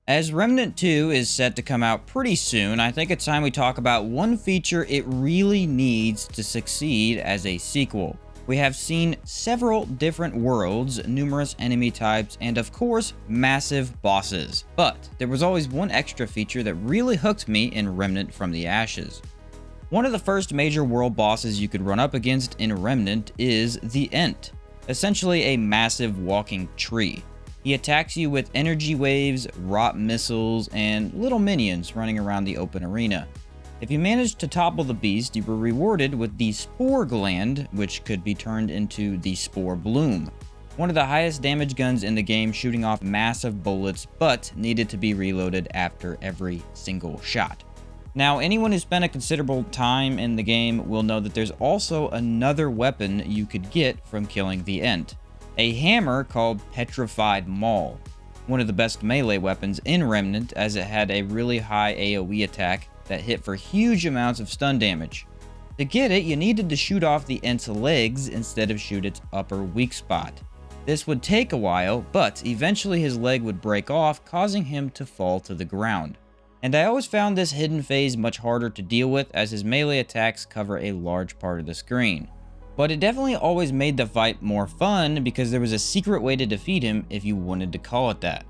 As Remnant 2 is set to come out pretty soon, I think it's time we talk about one feature it really needs to succeed as a sequel. We have seen several different worlds, numerous enemy types, and of course, massive bosses. But there was always one extra feature that really hooked me in Remnant From The Ashes. One of the first major world bosses you could run up against in Remnant is the Ent, essentially a massive walking tree. He attacks you with energy waves, rot missiles, and little minions running around the open arena. If you managed to topple the beast, you were rewarded with the Spore Gland, which could be turned into the Spore Bloom. One of the highest damage guns in the game, shooting off massive bullets, but needed to be reloaded after every single shot. Now, anyone who spent a considerable time in the game will know that there's also another weapon you could get from killing the Ent. A hammer called Petrified Maul, one of the best melee weapons in Remnant, as it had a really high AoE attack that hit for huge amounts of stun damage. To get it, you needed to shoot off the Ent's legs instead of shoot its upper weak spot. This would take a while, but eventually his leg would break off, causing him to fall to the ground. And I always found this hidden phase much harder to deal with, as his melee attacks cover a large part of the screen. But it definitely always made the fight more fun because there was a secret way to defeat him if you wanted to call it that.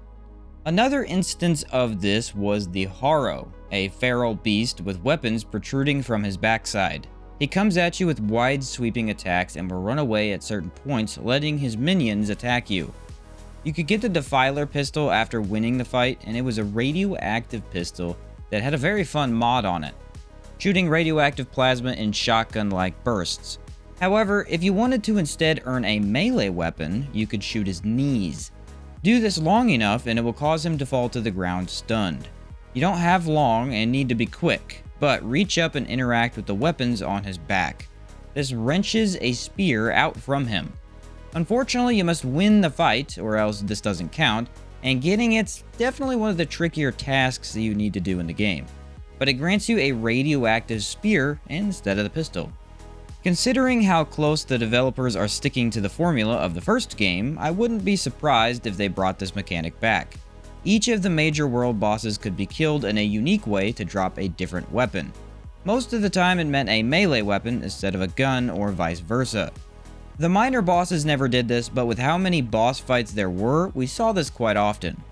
Another instance of this was the Harrow, a feral beast with weapons protruding from his backside. He comes at you with wide sweeping attacks and will run away at certain points, letting his minions attack you. You could get the Defiler pistol after winning the fight, and it was a radioactive pistol that had a very fun mod on it, shooting radioactive plasma in shotgun-like bursts. However, if you wanted to instead earn a melee weapon, you could shoot his knees. Do this long enough and it will cause him to fall to the ground stunned. You don't have long and need to be quick, but reach up and interact with the weapons on his back. This wrenches a spear out from him. Unfortunately, you must win the fight or else this doesn't count, and getting it's definitely one of the trickier tasks that you need to do in the game. But it grants you a radioactive spear instead of the pistol. Considering how close the developers are sticking to the formula of the first game, I wouldn't be surprised if they brought this mechanic back. Each of the major world bosses could be killed in a unique way to drop a different weapon. Most of the time it meant a melee weapon instead of a gun or vice versa. The minor bosses never did this, but with how many boss fights there were, we saw this quite often.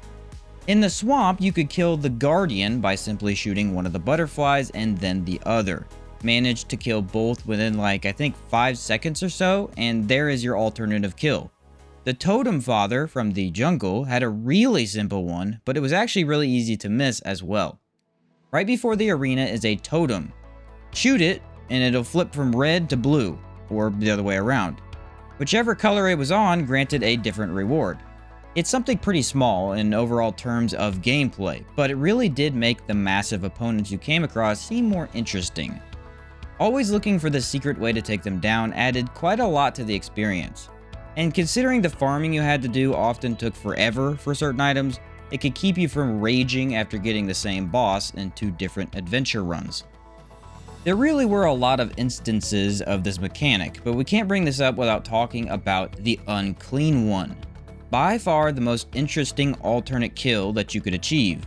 In the swamp, you could kill the Guardian by simply shooting one of the butterflies and then the other. Managed to kill both within I think 5 seconds or so, and there is your alternative kill. The Totem Father from the jungle had a really simple one, but it was actually really easy to miss as well. Right before the arena is a totem. Shoot it, and it'll flip from red to blue, or the other way around. Whichever color it was on granted a different reward. It's something pretty small in overall terms of gameplay, but it really did make the massive opponents you came across seem more interesting. Always looking for the secret way to take them down added quite a lot to the experience. And considering the farming you had to do often took forever for certain items, it could keep you from raging after getting the same boss in 2 different adventure runs. There really were a lot of instances of this mechanic, but we can't bring this up without talking about the Unclean One. By far the most interesting alternate kill that you could achieve.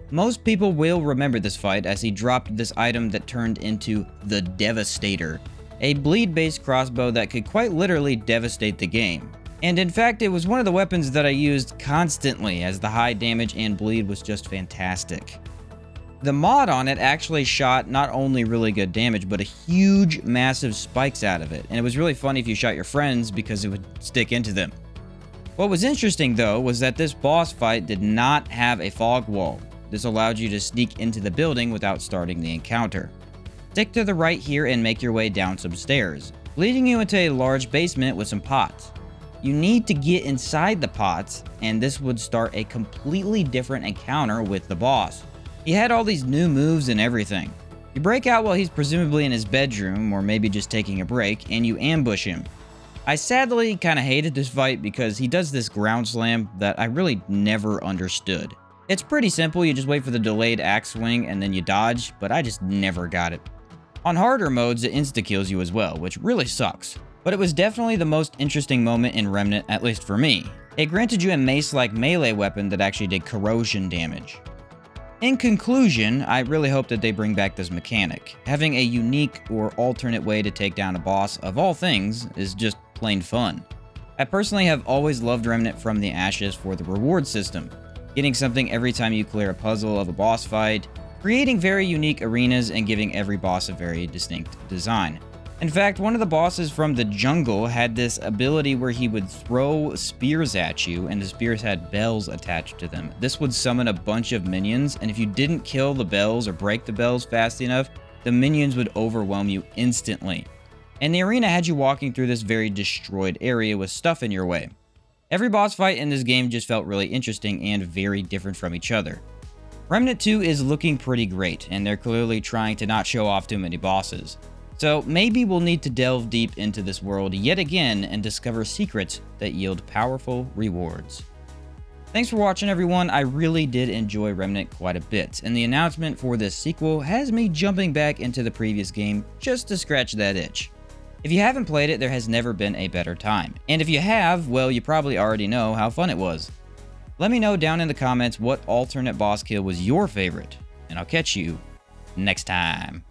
Most people will remember this fight as he dropped this item that turned into the Devastator, a bleed-based crossbow that could quite literally devastate the game. And in fact, it was one of the weapons that I used constantly as the high damage and bleed was just fantastic. The mod on it actually shot not only really good damage, but a huge, massive spikes out of it, and it was really funny if you shot your friends because it would stick into them. What was interesting though was that this boss fight did not have a fog wall. This allowed you to sneak into the building without starting the encounter. Stick to the right here and make your way down some stairs, leading you into a large basement with some pots. You need to get inside the pots, and this would start a completely different encounter with the boss. He had all these new moves and everything. You break out while he's presumably in his bedroom, or maybe just taking a break, and you ambush him. I sadly kinda hated this fight because he does this ground slam that I really never understood. It's pretty simple, you just wait for the delayed axe swing and then you dodge, but I just never got it. On harder modes, it insta-kills you as well, which really sucks. But it was definitely the most interesting moment in Remnant, at least for me. It granted you a mace-like melee weapon that actually did corrosion damage. In conclusion, I really hope that they bring back this mechanic. Having a unique or alternate way to take down a boss, of all things, is just plain fun. I personally have always loved Remnant From The Ashes for the reward system. Getting something every time you clear a puzzle of a boss fight, creating very unique arenas, and giving every boss a very distinct design. In fact, one of the bosses from the jungle had this ability where he would throw spears at you, and the spears had bells attached to them. This would summon a bunch of minions, and if you didn't kill the bells or break the bells fast enough, the minions would overwhelm you instantly. And the arena had you walking through this very destroyed area with stuff in your way. Every boss fight in this game just felt really interesting and very different from each other. Remnant 2 is looking pretty great, and they're clearly trying to not show off too many bosses. So maybe we'll need to delve deep into this world yet again and discover secrets that yield powerful rewards. Thanks for watching, everyone. I really did enjoy Remnant quite a bit, and the announcement for this sequel has me jumping back into the previous game just to scratch that itch. If you haven't played it, there has never been a better time. And if you have, well, you probably already know how fun it was. Let me know down in the comments what alternate boss kill was your favorite, and I'll catch you next time.